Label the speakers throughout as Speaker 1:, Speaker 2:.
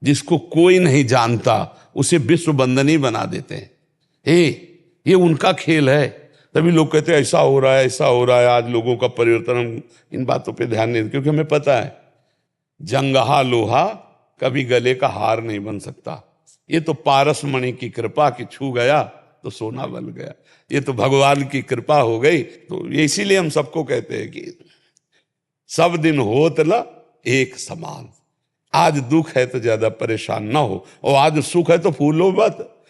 Speaker 1: जिसको कोई नहीं जानता उसे विश्व वंदनीय बना देते हैं। ये उनका खेल है। तभी लोग कहते हैं ऐसा हो रहा है, ऐसा हो रहा है। आज लोगों का परिवर्तन, हम इन बातों पे ध्यान नहीं देते, क्योंकि हमें पता है जंगहा लोहा कभी गले का हार नहीं बन सकता। ये तो पारस मणि की कृपा की छू गया तो सोना बन गया। ये तो भगवान की कृपा हो गई। तो ये इसीलिए हम सबको कहते हैं कि सब दिन होत न एक समान। आज दुख है तो ज्यादा परेशान ना हो, और आज सुख है तो फूलो मत।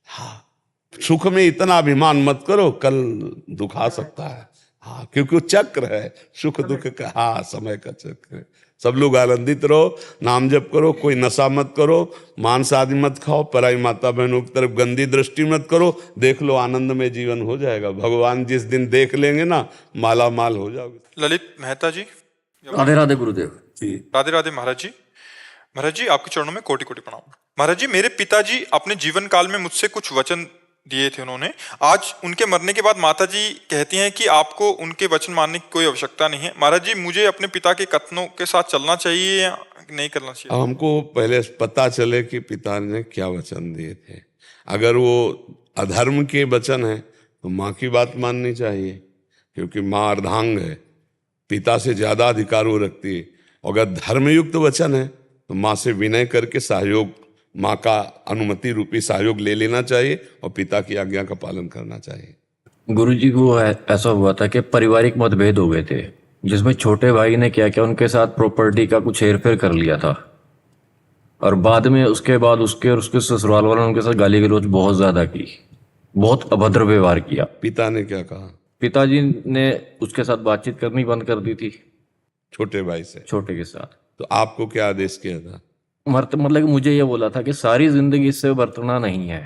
Speaker 1: हाँ, सुख में इतना अभिमान मत करो, कल दुख आ सकता है। हाँ, क्योंकि वो चक्र है, सुख दुख का। हाँ, समय का चक्र है। सब लोग आनंदित रहो, नाम जप करो, कोई नशा मत करो, मांस आदि मत खाओ, पराई माता बहनों की तरफ गंदी दृष्टि मत करो। देख लो, आनंद में जीवन हो जाएगा। भगवान जिस दिन देख लेंगे ना, माला माल हो जाओगे।
Speaker 2: ललित मेहता जी।
Speaker 3: राधे राधे गुरुदेव।
Speaker 2: राधे राधे महाराज जी। महाराज जी, आपके चरणों में कोटि कोटि प्रणाम। महाराज जी, मेरे पिताजी अपने जीवन काल में मुझसे कुछ वचन दिए थे उन्होंने। आज उनके मरने के बाद माता जी कहती हैं कि आपको उनके वचन मानने की कोई आवश्यकता नहीं है। महाराज जी, मुझे अपने पिता के कथनों के साथ चलना चाहिए या नहीं करना चाहिए?
Speaker 1: हमको पहले पता चले कि पिता ने क्या वचन दिए थे। अगर वो अधर्म के वचन है तो माँ की बात माननी चाहिए, क्योंकि माँ अर्धांग है, पिता से ज्यादा अधिकार वो रखती है। अगर धर्मयुक्त वचन है तो माँ से विनय करके सहयोग, माँ का अनुमति रूपी सहयोग ले लेना चाहिए और पिता की आज्ञा का पालन करना चाहिए।
Speaker 3: गुरुजी को ऐसा हुआ था कि पारिवारिक मतभेद हो गए थे, जिसमें छोटे भाई ने क्या किया, उनके साथ प्रॉपर्टी का कुछ हेरफेर कर लिया था, और बाद में उसके बाद उसके और उसके ससुराल वालों ने उनके साथ गाली गलौज बहुत ज्यादा की, बहुत अभद्र व्यवहार किया।
Speaker 1: पिता ने क्या कहा?
Speaker 3: पिताजी ने उसके साथ बातचीत करनी बंद कर दी थी,
Speaker 1: छोटे भाई से,
Speaker 3: छोटे के साथ।
Speaker 1: तो आपको क्या आदेश किया था?
Speaker 3: मतलब कि मुझे ये बोला था कि सारी जिंदगी इससे बरतना नहीं है,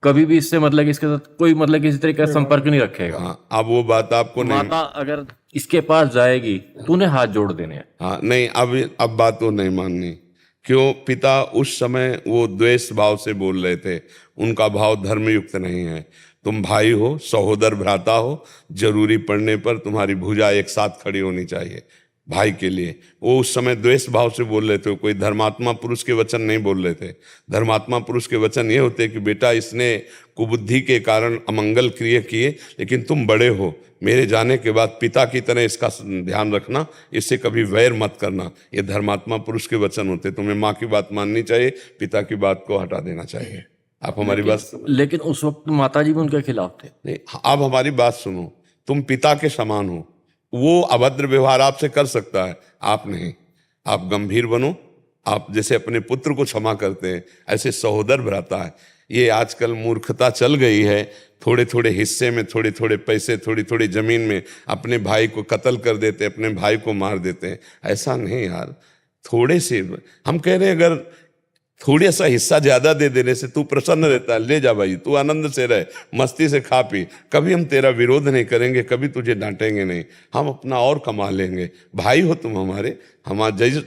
Speaker 3: कभी भी इससे मतलब कि इसके साथ कोई मतलब किसी तरीके का संपर्क नहीं रखेगा।
Speaker 1: हाँ, अब वो बात आपको नहीं,
Speaker 3: माता अगर इसके पास जाएगी तूने हाथ जोड़ देने हैं।
Speaker 1: हाँ नहीं, अब बात तो नहीं माननी। क्यों? पिता उस समय वो द्वेष भाव से बोल रहे थे, उनका भाव धर्मयुक्त नहीं है। तुम भाई हो, सहोदर भ्राता हो, जरूरी पड़ने पर तुम्हारी भुजा एक साथ खड़ी होनी चाहिए भाई के लिए। वो उस समय द्वेष भाव से बोल रहे थे, कोई धर्मात्मा पुरुष के वचन नहीं बोल रहे थे। धर्मात्मा पुरुष के वचन ये होते कि बेटा, इसने कुबुद्धि के कारण अमंगल क्रिया किए, लेकिन तुम बड़े हो, मेरे जाने के बाद पिता की तरह इसका ध्यान रखना, इससे कभी वैर मत करना। ये धर्मात्मा पुरुष के वचन होते। तुम्हें माँ की बात माननी चाहिए, पिता की बात को हटा देना चाहिए। आप हमारी बात,
Speaker 3: लेकिन उस वक्त माताजी भी उनके खिलाफ थे।
Speaker 1: नहीं, आप हमारी बात सुनो। तुम पिता के समान हो, वो अभद्र व्यवहार आपसे कर सकता है, आप नहीं। आप गंभीर बनो, आप जैसे अपने पुत्र को क्षमा करते हैं ऐसे सहोदर भ्राता है। ये आजकल मूर्खता चल गई है, थोड़े थोड़े हिस्से में, थोड़े थोड़े पैसे, थोड़ी थोड़ी जमीन में अपने भाई को कत्ल कर देते, अपने भाई को मार देते हैं। ऐसा नहीं यार, थोड़े से हम कह रहे हैं, अगर थोड़ा सा हिस्सा ज्यादा दे देने से तू प्रसन्न रहता है, ले जा भाई, तू आनंद से रहे, मस्ती से खा पी, कभी हम तेरा विरोध नहीं करेंगे, कभी तुझे डांटेंगे नहीं, हम अपना और कमा लेंगे। भाई हो तुम हमारे,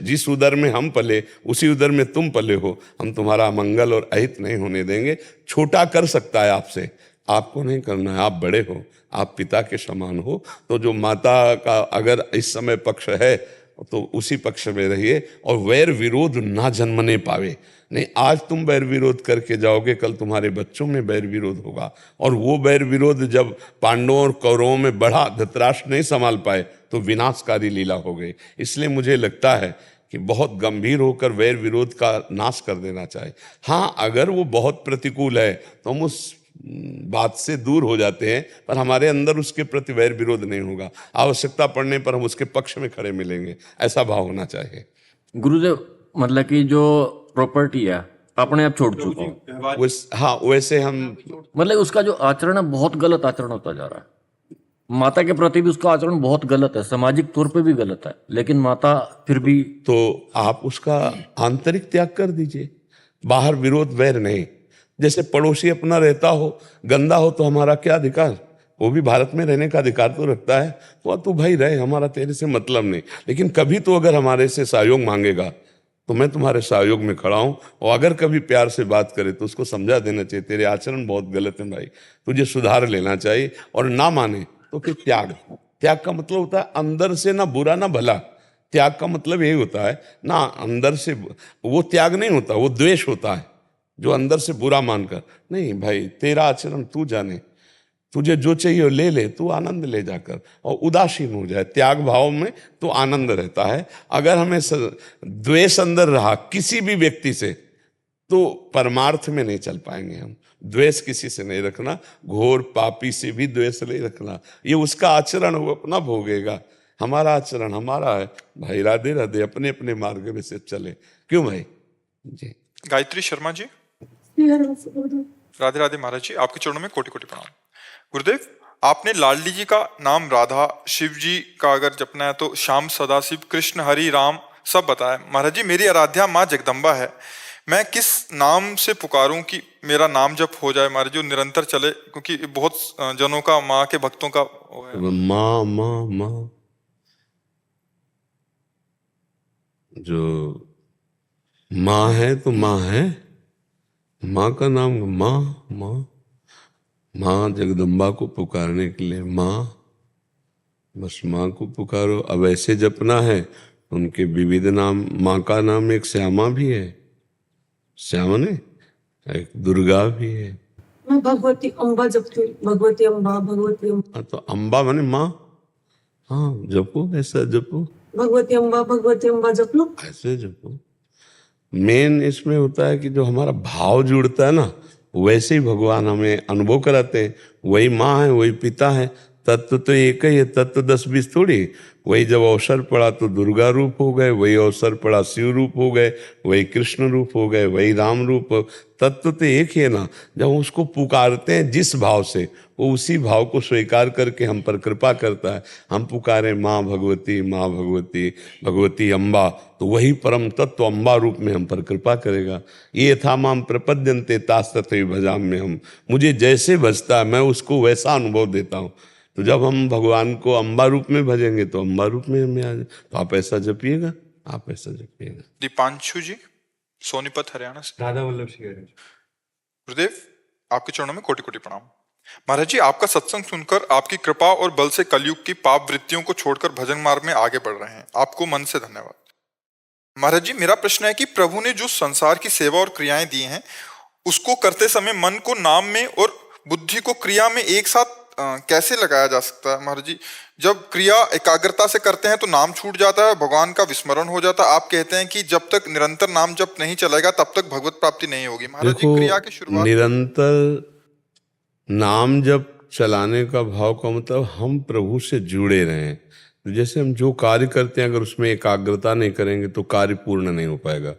Speaker 1: जिस उदर में हम पले उसी उदर में तुम पले हो। हम तुम्हारा मंगल और अहित नहीं होने देंगे। छोटा कर सकता है आपसे, आपको नहीं करना है। आप बड़े हो, आप पिता के समान हो। तो जो माता का अगर इस समय पक्ष है तो उसी पक्ष में रहिए, और वैर विरोध ना जन्मने पावे। नहीं, आज तुम वैर विरोध करके जाओगे, कल तुम्हारे बच्चों में वैर विरोध होगा, और वो वैर विरोध जब पांडवों और कौरवों में बढ़ा, धृतराष्ट्र नहीं संभाल पाए तो विनाशकारी लीला हो गई। इसलिए मुझे लगता है कि बहुत गंभीर होकर वैर विरोध का नाश कर देना चाहिए। हाँ, अगर वो बहुत प्रतिकूल है तो हम उस बात से दूर हो जाते हैं, पर हमारे अंदर उसके प्रति वैर विरोध नहीं होगा। आवश्यकता पड़ने पर हम उसके पक्ष में खड़े मिलेंगे, ऐसा भाव होना चाहिए।
Speaker 3: गुरुदेव, मतलब कि जो प्रॉपर्टी है अपने आप छोड़ चुका हूँ।
Speaker 1: हाँ, वैसे हम,
Speaker 3: मतलब उसका जो आचरण है बहुत गलत आचरण होता जा रहा है। माता के प्रति भी उसका आचरण बहुत गलत है, सामाजिक तौर पे भी गलत है, लेकिन माता फिर भी।
Speaker 1: तो आप उसका आंतरिक त्याग कर दीजिए, बाहर विरोध वैर नहीं। जैसे पड़ोसी अपना रहता हो, गंदा हो तो हमारा क्या अधिकार? वो भी भारत में रहने का अधिकार तो रखता है, तो तू भाई रहे, हमारा तेरे से मतलब नहीं। लेकिन कभी तो अगर हमारे से सहयोग मांगेगा तो मैं तुम्हारे सहयोग में खड़ा हूं, और अगर कभी प्यार से बात करे तो उसको समझा देना चाहिए, तेरे आचरण बहुत गलत है भाई, तुझे सुधार लेना चाहिए। और ना माने तो फिर त्याग। त्याग का मतलब होता है अंदर से ना बुरा ना भला, त्याग का मतलब यही होता है ना, अंदर से वो त्याग नहीं होता, वो द्वेष होता है जो अंदर से बुरा मानकर, नहीं भाई तेरा आचरण तू जाने, तुझे जो चाहिए ले ले, तू आनंद ले जाकर, और उदासीन हो जाए। त्याग भाव में तो आनंद रहता है। अगर हमें द्वेष अंदर रहा किसी भी व्यक्ति से, तो परमार्थ में नहीं चल पाएंगे हम। द्वेष किसी से नहीं रखना, घोर पापी से भी द्वेष नहीं रखना, ये उसका आचरण वो अपना भोगेगा, हमारा आचरण हमारा है। भाई राधे राधे, अपने अपने मार्ग में से चले, क्यों भाई जी।
Speaker 2: गायत्री शर्मा जी, राधे राधे महाराज जी, आपके चरणों में कोटि कोटि प्रणाम। गुरुदेव, आपने लाडली जी का नाम राधा, शिव जी का अगर जपना है तो श्याम, सदाशिव, कृष्ण, हरि, राम सब बताया। महाराज जी, मेरी आराध्या माँ जगदम्बा है, मैं किस नाम से पुकारूं कि मेरा नाम जप हो जाए महाराज जी, निरंतर चले, क्योंकि बहुत जनों का, माँ के भक्तों का वो है।
Speaker 1: माँ माँ माँ, जो माँ है तो माँ है, माँ का नाम माँ माँ, माँ जगदम्बा को पुकारने के लिए माँ, बस माँ को पुकारो। अब ऐसे जपना है, उनके विविध नाम, माँ का नाम एक श्यामा भी है, श्यामा ने, एक दुर्गा भी है।
Speaker 4: मैं भगवती अम्बा जपती हूँ, भगवती अम्बा, भगवती अम्बा।
Speaker 1: हाँ, तो अम्बा माने माँ, हाँ जपो, ऐसा जपो,
Speaker 4: भगवती अम्बा जप लो।
Speaker 1: ऐसे जपो। मेन इसमें होता है कि जो हमारा भाव जुड़ता है ना, वैसे ही भगवान हमें अनुभव कराते हैं। वही माँ है, वही पिता है, तत्व तो एक ही है, तत्व 10-20 थोड़ी। वही जब अवसर पड़ा तो दुर्गा रूप हो गए, वही अवसर पड़ा शिव रूप हो गए, वही कृष्ण रूप हो गए, वही राम रूप। तत्व तो एक ही है ना। जब उसको पुकारते हैं जिस भाव से, वो उसी भाव को स्वीकार करके हम पर कृपा करता है। हम पुकारे माँ भगवती, माँ भगवती, भगवती अम्बा, तो वही परम तत्व अम्बा रूप में हम पर कृपा करेगा। ये था माम प्रपद्यन्ते तास तथैव भजाम्यहम् हम, मुझे जैसे भजता है मैं उसको वैसा अनुभव देता हूँ। तो जब हम भगवान को अम्बा रूप में भजेंगे तो अम्बा रूप में हमें आ जाए। तो आप ऐसा जपिएगा, आप ऐसा जपिएगा।
Speaker 2: दीपांशु जी, सोनीपत हरियाणा से।
Speaker 5: राधा वल्लभ श्री हरि।
Speaker 2: गुरुदेव, आपके चरणों में कोटि कोटि प्रणाम। महाराज जी, आपका सत्संग सुनकर आपकी कृपा और बल से कलयुग की पाप वृत्तियों को छोड़कर भजन मार्ग में आगे बढ़ रहे हैं, आपको मन से धन्यवाद। महाराज जी, मेरा प्रश्न है कि प्रभु ने जो संसार की सेवा और क्रियाएं दी हैं, उसको करते समय मन को नाम में और बुद्धि को क्रिया में एक साथ कैसे लगाया जा सकता है? महाराज जी, जब क्रिया एकाग्रता से करते हैं तो नाम छूट जाता है, भगवान का विस्मरण हो जाता है। आप कहते हैं कि जब तक निरंतर नाम जप नहीं चलेगा तब तक भगवत प्राप्ति नहीं होगी। महाराज जी, क्रिया की शुरुआत,
Speaker 1: निरंतर नाम जप चलाने का भाव का मतलब हम प्रभु से जुड़े रहें। तो जैसे हम जो कार्य करते हैं, अगर उसमें एकाग्रता नहीं करेंगे तो कार्य पूर्ण नहीं हो पाएगा।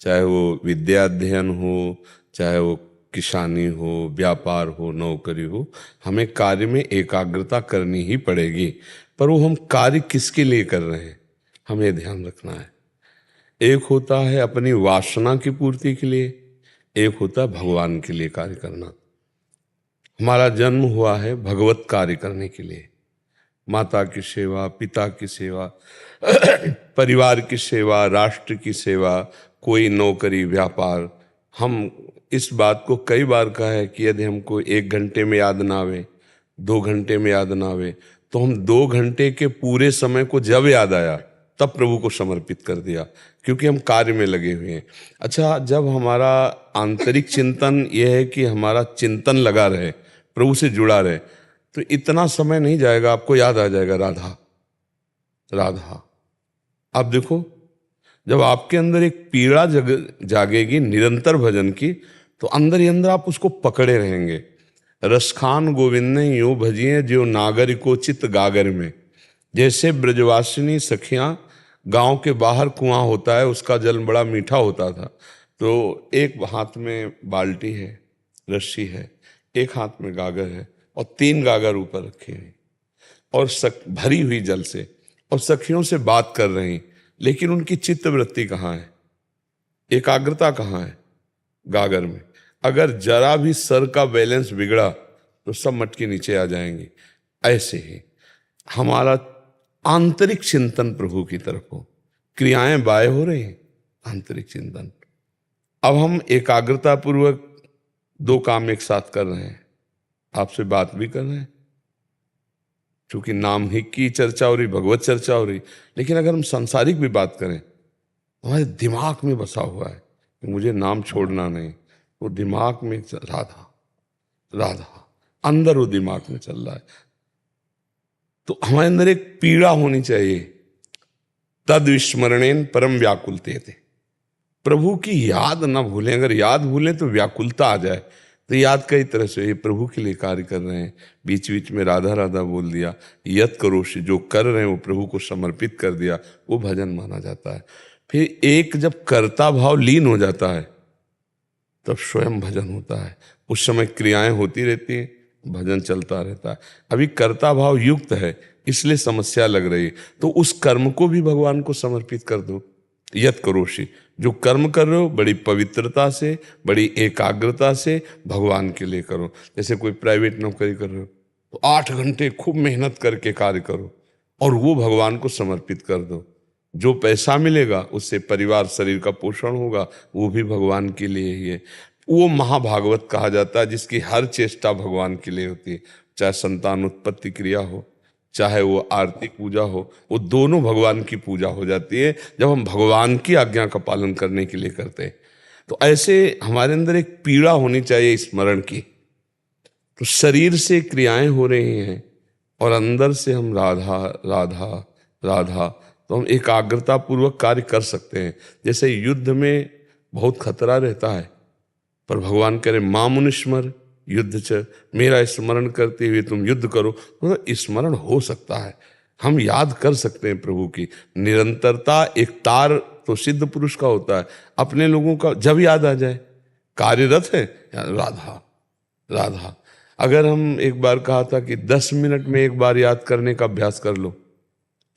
Speaker 1: चाहे वो विद्या अध्ययन हो, चाहे वो किसानी हो, व्यापार हो, नौकरी हो, हमें कार्य में एकाग्रता करनी ही पड़ेगी। पर वो हम कार्य किसके लिए कर रहे हैं, हमें ध्यान रखना है। एक होता है अपनी वासना की पूर्ति के लिए, एक होता है भगवान के लिए कार्य करना। हमारा जन्म हुआ है भगवत कार्य करने के लिए, माता की सेवा, पिता की सेवा, परिवार की सेवा, राष्ट्र की सेवा, कोई नौकरी, व्यापार। हम इस बात को कई बार कहा है कि यदि हमको 1 घंटे में याद ना आवे, 2 घंटे में याद ना आवे, तो हम 2 घंटे के पूरे समय को जब याद आया तब प्रभु को समर्पित कर दिया, क्योंकि हम कार्य में लगे हुए हैं। अच्छा, जब हमारा आंतरिक चिंतन यह है कि हमारा चिंतन लगा रहे, प्रभु से जुड़ा रहे, तो इतना समय नहीं जाएगा, आपको याद आ जाएगा राधा राधा। आप देखो, जब आपके अंदर एक पीड़ा जागेगी निरंतर भजन की, तो अंदर ही अंदर आप उसको पकड़े रहेंगे। रसखान गोविंद ने यूं भजिए जो नागर को चित गागर में। जैसे ब्रजवासिनी सखियां, गांव के बाहर कुआं होता है, उसका जल बड़ा मीठा होता था, तो एक हाथ में बाल्टी है, रस्सी है, एक हाथ में गागर है, और 3 गागर ऊपर रखे हैं, और भरी हुई जल से, और सखियों से बात कर रही, लेकिन उनकी चित्त वृत्ति कहाँ है, एकाग्रता कहाँ है? गागर में। अगर जरा भी सर का बैलेंस बिगड़ा तो सब मटके नीचे आ जाएंगे। ऐसे ही हमारा आंतरिक चिंतन प्रभु की तरफ हो, क्रियाएं बाय हो रही हैं, आंतरिक चिंतन। अब हम एकाग्रता पूर्वक 2 काम एक साथ कर रहे हैं, आपसे बात भी कर रहे हैं, चूंकि नाम ही की चर्चा हो रही, भगवत चर्चा हो रही। लेकिन अगर हम सांसारिक भी बात करें, हमारे दिमाग में बसा हुआ है कि मुझे नाम छोड़ना नहीं। वो दिमाग में राधा राधा, अंदर वो दिमाग में चल रहा है। तो हमारे अंदर एक पीड़ा होनी चाहिए, तद विस्मरणेन परम व्याकुलते थे। प्रभु की याद ना भूलें। अगर याद भूलें तो व्याकुलता आ जाए। तो याद कई तरह से, ये प्रभु के लिए कार्य कर रहे हैं, बीच बीच में राधा राधा बोल दिया, यत करोषि, जो कर रहे हैं वो प्रभु को समर्पित कर दिया, वो भजन माना जाता है। फिर एक जब कर्ता भाव लीन हो जाता है तब स्वयं भजन होता है। उस समय क्रियाएं होती रहती हैं, भजन चलता रहता है। अभी कर्ता भाव युक्त है इसलिए समस्या लग रही है, तो उस कर्म को भी भगवान को समर्पित कर दो। यत करोषि, जो कर्म कर रहे हो बड़ी पवित्रता से, बड़ी एकाग्रता से भगवान के लिए करो। जैसे कोई प्राइवेट नौकरी कर रहे हो तो 8 घंटे खूब मेहनत करके कार्य करो और वो भगवान को समर्पित कर दो। जो पैसा मिलेगा उससे परिवार शरीर का पोषण होगा, वो भी भगवान के लिए ही है। वो महाभागवत कहा जाता है जिसकी हर चेष्टा भगवान के लिए होती है। चाहे संतान उत्पत्ति क्रिया हो, चाहे वो आरती पूजा हो, वो दोनों भगवान की पूजा हो जाती है जब हम भगवान की आज्ञा का पालन करने के लिए करते हैं। तो ऐसे हमारे अंदर एक पीड़ा होनी चाहिए स्मरण की। तो शरीर से क्रियाएं हो रही हैं और अंदर से हम राधा राधा राधा, तो हम एकाग्रता पूर्वक कार्य कर सकते हैं। जैसे युद्ध में बहुत खतरा रहता है, पर भगवान करे मां मुनिस्मर युद्ध च, मेरा स्मरण करते हुए तुम युद्ध करो। तो स्मरण हो सकता है, हम याद कर सकते हैं प्रभु की निरंतरता। एक तार तो सिद्ध पुरुष का होता है, अपने लोगों का जब याद आ जाए, कार्यरत है राधा राधा। अगर हम एक बार कहा था कि 10 मिनट में एक बार याद करने का अभ्यास कर लो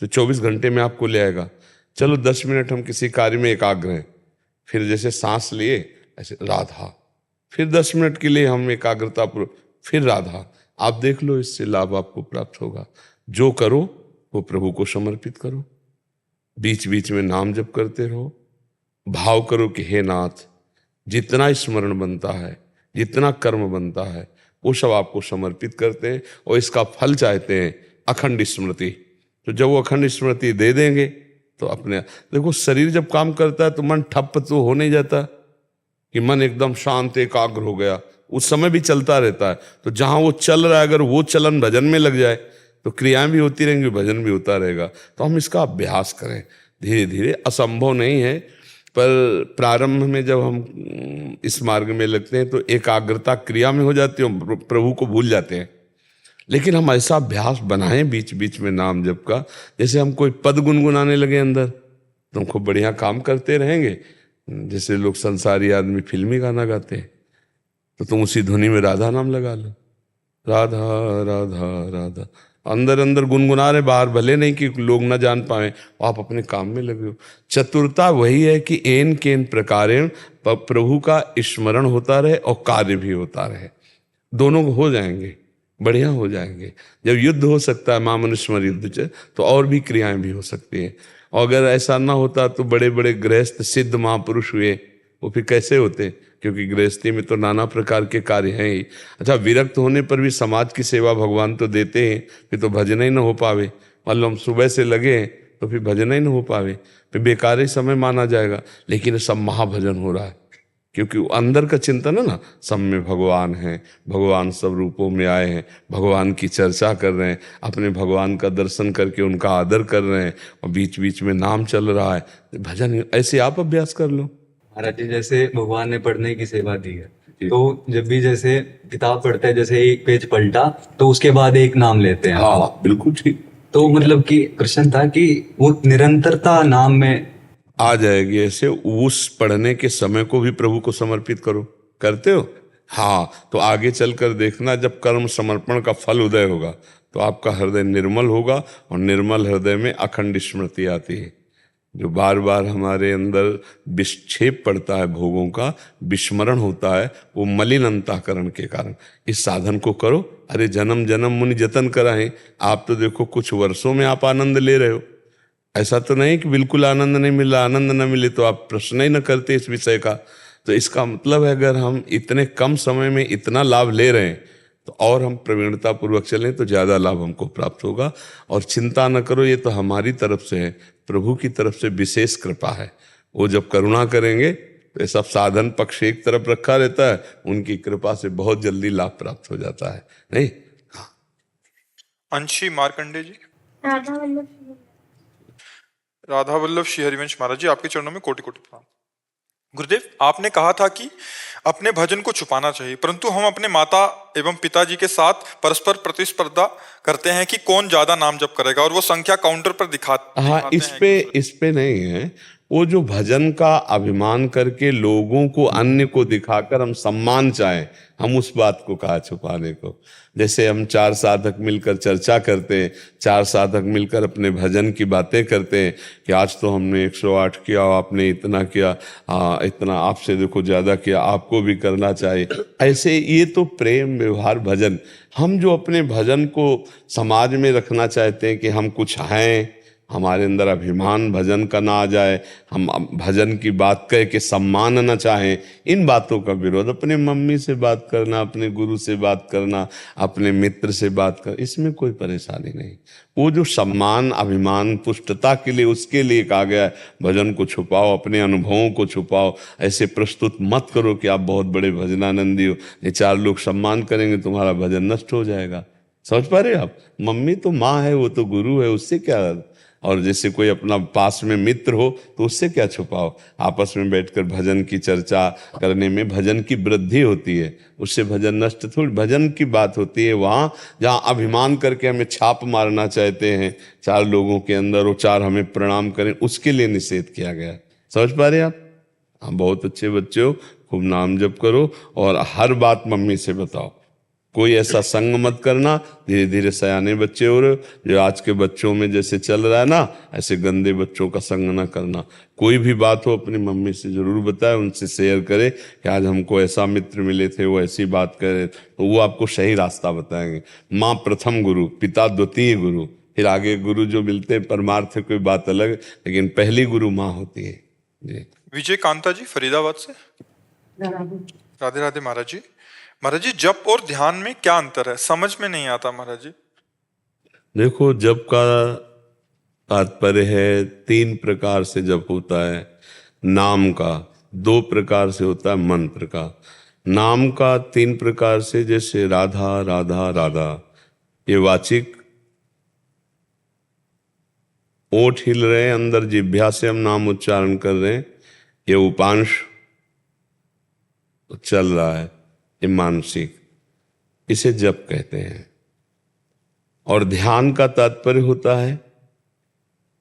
Speaker 1: तो 24 घंटे में आपको ले आएगा। चलो 10 मिनट हम किसी कार्य में एकाग्र हैं, फिर जैसे सांस लिए ऐसे राधा, फिर 10 मिनट के लिए हम एकाग्रता पूर्वक फिर राधा। आप देख लो, इससे लाभ आपको प्राप्त होगा। जो करो वो प्रभु को समर्पित करो, बीच बीच में नाम जप करते रहो, भाव करो कि हे नाथ, जितना स्मरण बनता है, जितना कर्म बनता है, वो सब आपको समर्पित करते हैं और इसका फल चाहते हैं अखंड स्मृति। तो जब वो अखंड स्मृति दे देंगे तो अपने देखो, शरीर जब काम करता है तो मन ठप तो हो नहीं जाता कि मन एकदम शांत एकाग्र हो गया, उस समय भी चलता रहता है। तो जहां वो चल रहा है अगर वो चलन भजन में लग जाए तो क्रियाएं भी होती रहेंगी, भजन भी होता रहेगा। तो हम इसका अभ्यास करें धीरे धीरे। असंभव नहीं है, पर प्रारंभ में जब हम इस मार्ग में लगते हैं तो एकाग्रता क्रिया में हो जाती है, प्रभु को भूल जाते हैं। लेकिन हम ऐसा अभ्यास बनाएं बीच बीच में नाम जप का, जैसे हम कोई पद गुनगुनाने लगे अंदर तो हम खूब बढ़िया काम करते रहेंगे। जैसे लोग संसारी आदमी फिल्मी गाना गाते हैं तो तुम उसी धुनी में राधा नाम लगा लो, राधा राधा राधा, अंदर अंदर गुनगुना रहे, बाहर भले नहीं कि लोग ना जान पाए, आप अपने काम में लगे हो। चतुरता वही है कि एन केन प्रकारेण प्रभु का स्मरण होता रहे और कार्य भी होता रहे, दोनों हो जाएंगे, बढ़िया हो जाएंगे। जब युद्ध हो सकता है मां मनुस्मर युद्ध च, तो और भी क्रियाएं भी हो सकती हैं। और अगर ऐसा ना होता तो बड़े बड़े गृहस्थ सिद्ध महापुरुष हुए, वो फिर कैसे होते? क्योंकि गृहस्थी में तो नाना प्रकार के कार्य हैं ही। अच्छा, विरक्त होने पर भी समाज की सेवा भगवान तो देते हैं, फिर तो भजन ही ना हो पावे। मान लो हम सुबह से लगे हैं तो फिर भजन ही ना हो पावे, फिर बेकार ही समय माना जाएगा। लेकिन सब महाभजन हो रहा है क्योंकि वो अंदर का चिंतन है ना, सब में भगवान है, भगवान सब रूपों में आए हैं, भगवान की चर्चा कर रहे हैं, अपने भगवान का दर्शन करके उनका आदर कर रहे हैं और बीच बीच में नाम चल रहा है, भजन। ऐसे आप अभ्यास कर लो।
Speaker 5: महाराज जी, जैसे भगवान ने पढ़ने की सेवा दी है, तो जब भी जैसे किताब पढ़ते हैं, जैसे एक पेज पलटा तो उसके बाद एक नाम लेते हैं।
Speaker 1: हाँ बिल्कुल ठीक।
Speaker 5: तो मतलब कि प्रश्न था कि वो निरंतरता नाम में
Speaker 1: आ जाएगी। ऐसे उस पढ़ने के समय को भी प्रभु को समर्पित करो। करते हो? हाँ, तो आगे चलकर देखना, जब कर्म समर्पण का फल उदय होगा तो आपका हृदय निर्मल होगा और निर्मल हृदय में अखंड स्मृति आती है। जो बार बार हमारे अंदर विक्षेप पड़ता है, भोगों का विस्मरण होता है, वो मलिन अंतःकरण के कारण। इस साधन को करो। अरे जन्म जन्म मुनि जतन कराएं। आप तो देखो कुछ वर्षों में आप आनंद ले रहे हो। ऐसा तो नहीं कि बिल्कुल आनंद नहीं मिला, आनंद न मिले तो आप प्रश्न ही न करते इस विषय का। तो इसका मतलब है अगर हम इतने कम समय में इतना लाभ ले रहे हैं तो और हम प्रवीणता पूर्वक चलें तो ज़्यादा लाभ हमको प्राप्त होगा। और चिंता न करो, ये तो हमारी तरफ से है, प्रभु की तरफ से विशेष कृपा है। वो जब करुणा करेंगे तो ये सब साधन पक्ष एक तरफ रखा रहता है, उनकी कृपा से बहुत जल्दी लाभ प्राप्त हो जाता है। नहीं,
Speaker 2: अंशी मार्कंडे जी।
Speaker 6: राधा वल्लभ
Speaker 2: राधा वल्लभ श्री हरिवंश महाराज जी, आपके चरणों में कोटि कोटि प्रणाम। गुरुदेव, आपने कहा था कि अपने भजन को छुपाना चाहिए, परंतु हम अपने माता एवं पिताजी के साथ परस्पर प्रतिस्पर्धा करते हैं कि कौन ज्यादा नाम जप करेगा, और वो संख्या काउंटर पर दिखाते
Speaker 1: हाँ, इस पे नहीं है। वो जो भजन का अभिमान करके लोगों को, अन्य को दिखाकर हम सम्मान चाहें, हम उस बात को कहा छुपाने को। जैसे हम 4 साधक मिलकर चर्चा करते हैं, 4 साधक मिलकर अपने भजन की बातें करते हैं कि आज तो हमने 108 किया, आपने इतना किया, इतना आपसे देखो ज़्यादा किया, आपको भी करना चाहिए। ऐसे ये तो प्रेम व्यवहार भजन। हम जो अपने भजन को समाज में रखना चाहते हैं कि हम कुछ हैं, हमारे अंदर अभिमान भजन का ना आ जाए, हम भजन की बात कह के सम्मान न चाहें, इन बातों का विरोध। अपने मम्मी से बात करना, अपने गुरु से बात करना, अपने मित्र से बात कर, इसमें कोई परेशानी नहीं। वो जो सम्मान अभिमान पुष्टता के लिए, उसके लिए कहा गया है भजन को छुपाओ, अपने अनुभवों को छुपाओ। ऐसे प्रस्तुत मत करो कि आप बहुत बड़े भजनानंदी हो, ये 4 लोग सम्मान करेंगे तुम्हारा भजन नष्ट हो जाएगा। समझ पा रहे आप? मम्मी तो माँ है, वो तो गुरु है, उससे क्या। और जैसे कोई अपना पास में मित्र हो तो उससे क्या छुपाओ। आपस में बैठकर भजन की चर्चा करने में भजन की वृद्धि होती है, उससे भजन नष्ट थोड़ी। भजन की बात होती है वहाँ जहाँ अभिमान करके हमें छाप मारना चाहते हैं 4 लोगों के अंदर, वो 4 हमें प्रणाम करें, उसके लिए निषेध किया गया। समझ पा रहे आप? हाँ, बहुत अच्छे बच्चे हो, खूब नाम जप करो और हर बात मम्मी से बताओ। कोई ऐसा संग मत करना, धीरे धीरे सयाने बच्चे हो रहे, जो आज के बच्चों में जैसे चल रहा है ना, ऐसे गंदे बच्चों का संग ना करना। कोई भी बात हो अपनी मम्मी से जरूर बताए, उनसे शेयर करे कि आज हमको ऐसा मित्र मिले थे, वो ऐसी बात करे, तो वो आपको सही रास्ता बताएंगे। माँ प्रथम गुरु, पिता द्वितीय गुरु, फिर आगे गुरु जो मिलते हैं परमार्थ कोई बात अलग, लेकिन पहली गुरु माँ होती है जी।
Speaker 2: विजय कांता जी फरीदाबाद से। राधे राधे महाराज जी। महाराज जी, जप और ध्यान में क्या अंतर है, समझ में नहीं आता महाराज जी।
Speaker 1: देखो, जप का तात्पर्य है 3 प्रकार से जप होता है। नाम का 2 प्रकार से होता है, मंत्र का। नाम का 3 प्रकार से, जैसे राधा राधा राधा, ये वाचिक, ओठ हिल रहे हैं, अंदर जिह्वा से हम नाम उच्चारण कर रहे हैं, ये उपांश चल रहा है, ये मानसिक, इसे जप कहते हैं। और ध्यान का तात्पर्य होता है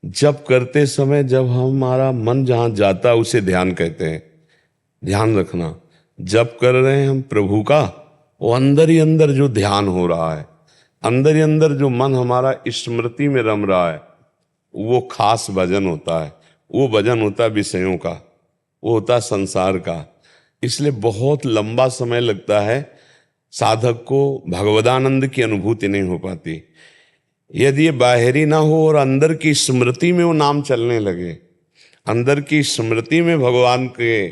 Speaker 1: जप करते समय जब हमारा मन जहां जाता है उसे ध्यान कहते हैं। ध्यान रखना, जप कर रहे हैं हम प्रभु का, वो अंदर ही अंदर जो ध्यान हो रहा है, अंदर ही अंदर जो मन हमारा स्मृति में रम रहा है, वो खास भजन होता है। वो भजन होता है विषयों का, वो होता है संसार का। इसलिए बहुत लंबा समय लगता है, साधक को भगवदानंद की अनुभूति नहीं हो पाती। यदि ये बाहरी ना हो और अंदर की स्मृति में वो नाम चलने लगे, अंदर की स्मृति में भगवान के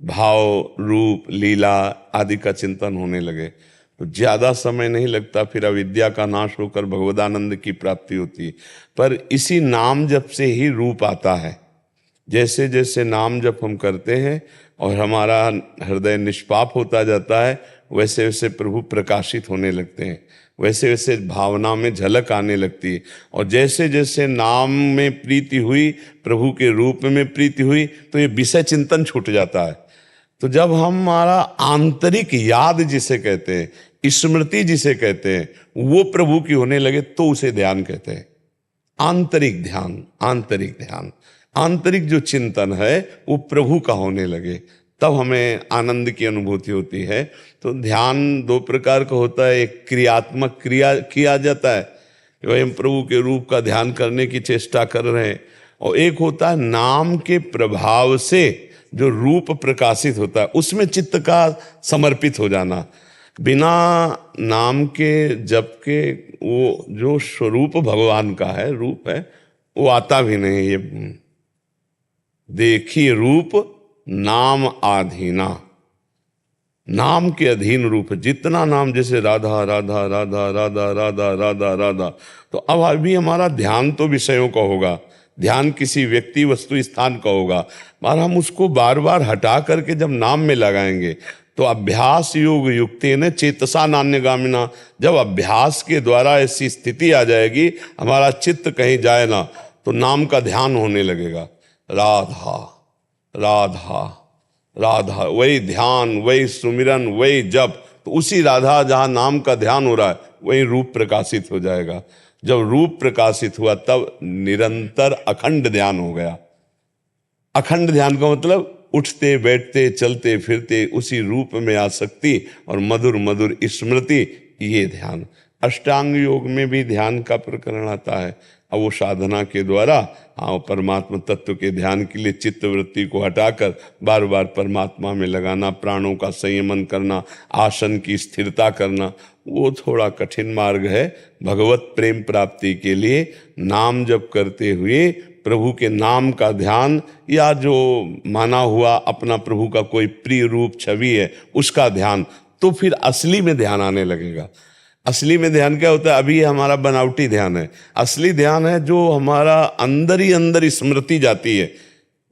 Speaker 1: भाव रूप लीला आदि का चिंतन होने लगे, तो ज्यादा समय नहीं लगता, फिर अविद्या का नाश होकर भगवदानंद की प्राप्ति होती है। पर इसी नाम जप से ही रूप आता है। जैसे जैसे नाम जप हम करते हैं और हमारा हृदय निष्पाप होता जाता है, वैसे वैसे प्रभु प्रकाशित होने लगते हैं, वैसे वैसे भावना में झलक आने लगती है। और जैसे जैसे नाम में प्रीति हुई, प्रभु के रूप में प्रीति हुई, तो ये विषय चिंतन छूट जाता है। तो जब हमारा आंतरिक याद जिसे कहते हैं, स्मृति जिसे कहते हैं, वो प्रभु की होने लगे, तो उसे ध्यान कहते हैं। आंतरिक ध्यान, आंतरिक ध्यान, आंतरिक जो चिंतन है वो प्रभु का होने लगे, तब हमें आनंद की अनुभूति होती है। तो ध्यान 2 प्रकार का होता है, एक क्रियात्मक क्रिया किया जाता है, वही हम प्रभु के रूप का ध्यान करने की चेष्टा कर रहे हैं, और एक होता है नाम के प्रभाव से जो रूप प्रकाशित होता है, उसमें चित्त का समर्पित हो जाना। बिना नाम के जप के वो जो स्वरूप भगवान का है, रूप है, वो आता भी नहीं। ये देखी रूप नाम आधीना, नाम के अधीन रूप है। जितना नाम, जैसे राधा राधा राधा राधा राधा राधा राधा, तो अब अभी हमारा ध्यान तो विषयों का होगा, ध्यान किसी व्यक्ति वस्तु स्थान का होगा, और हम उसको बार बार हटा करके जब नाम में लगाएंगे तो अभ्यास योग युक्तेन चेतसा नान्यगामिना, जब अभ्यास के द्वारा ऐसी स्थिति आ जाएगी, हमारा चित्त कहीं जाए ना, तो नाम का ध्यान होने लगेगा। राधा राधा राधा, वही ध्यान, वही सुमिरन, वही जप। तो उसी राधा जहाँ नाम का ध्यान हो रहा है, वही रूप प्रकाशित हो जाएगा। जब रूप प्रकाशित हुआ तब निरंतर अखंड ध्यान हो गया। अखंड ध्यान का मतलब उठते बैठते चलते फिरते उसी रूप में आसक्ति और मधुर मधुर स्मृति, ये ध्यान। अष्टांग योग में भी ध्यान का प्रकरण आता है। अब वो साधना के द्वारा परमात्मा तत्व के ध्यान के लिए चित्त वृत्ति को हटाकर बार बार परमात्मा में लगाना, प्राणों का संयमन करना, आसन की स्थिरता करना, वो थोड़ा कठिन मार्ग है। भगवत प्रेम प्राप्ति के लिए नाम जप करते हुए प्रभु के नाम का ध्यान, या जो माना हुआ अपना प्रभु का कोई प्रिय रूप छवि है उसका ध्यान, तो फिर असली में ध्यान आने लगेगा। असली में ध्यान क्या होता है? अभी ये हमारा बनावटी ध्यान है। असली ध्यान है जो हमारा अंदर ही अंदर स्मृति जाती है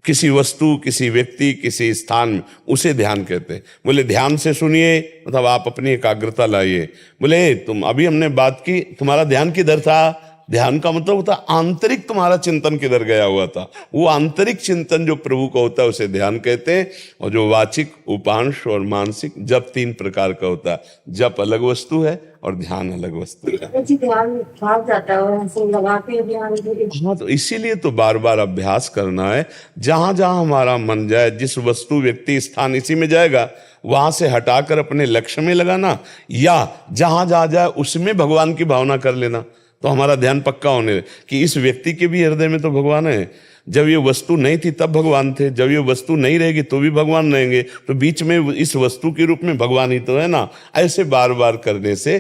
Speaker 1: किसी वस्तु, किसी व्यक्ति, किसी स्थान में, उसे ध्यान कहते हैं। बोले ध्यान से सुनिए, मतलब आप अपनी एकाग्रता लाइए। बोले तुम अभी हमने बात की, तुम्हारा ध्यान किधर था? ध्यान का मतलब होता है आंतरिक तुम्हारा चिंतन किधर गया हुआ था। वो आंतरिक चिंतन जो प्रभु का होता है उसे ध्यान कहते हैं। और जो वाचिक, उपांश और मानसिक, जप 3 प्रकार का होता है। जप अलग वस्तु है और ध्यान अलग वस्तु है।
Speaker 4: जी ध्यान भाग जाता है, ऐसे लगा के ध्यान।
Speaker 1: हाँ, तो इसीलिए तो बार बार अभ्यास करना है। जहां जहां हमारा मन जाए, जिस वस्तु, व्यक्ति, स्थान इसी में जाएगा, वहां से हटाकर अपने लक्ष्य में लगाना, या जहां जहां जाए उसमें भगवान की भावना कर लेना, तो हमारा ध्यान पक्का होने कि इस व्यक्ति के भी हृदय में तो भगवान है। जब ये वस्तु नहीं थी तब भगवान थे, जब ये वस्तु नहीं रहेगी तो भी भगवान रहेंगे, तो बीच में इस वस्तु के रूप में भगवान ही तो है ना। ऐसे बार बार करने से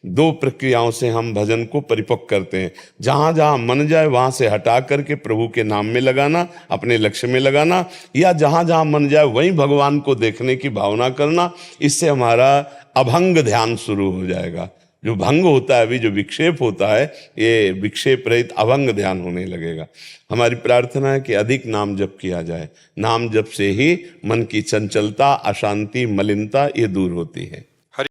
Speaker 1: 2 प्रक्रियाओं से हम भजन को परिपक्व करते हैं। जहां जहां मन जाए वहां से हटा करके प्रभु के नाम में लगाना, अपने लक्ष्य में लगाना, या जहां जहां मन जाए वहीं भगवान को देखने की भावना करना। इससे हमारा अभंग ध्यान शुरू हो जाएगा। जो भंग होता है, अभी जो विक्षेप होता है, ये विक्षेप रहित अभंग ध्यान होने लगेगा। हमारी प्रार्थना है कि अधिक नाम जप किया जाए। नाम जप से ही मन की चंचलता, अशांति, मलिनता ये दूर होती है।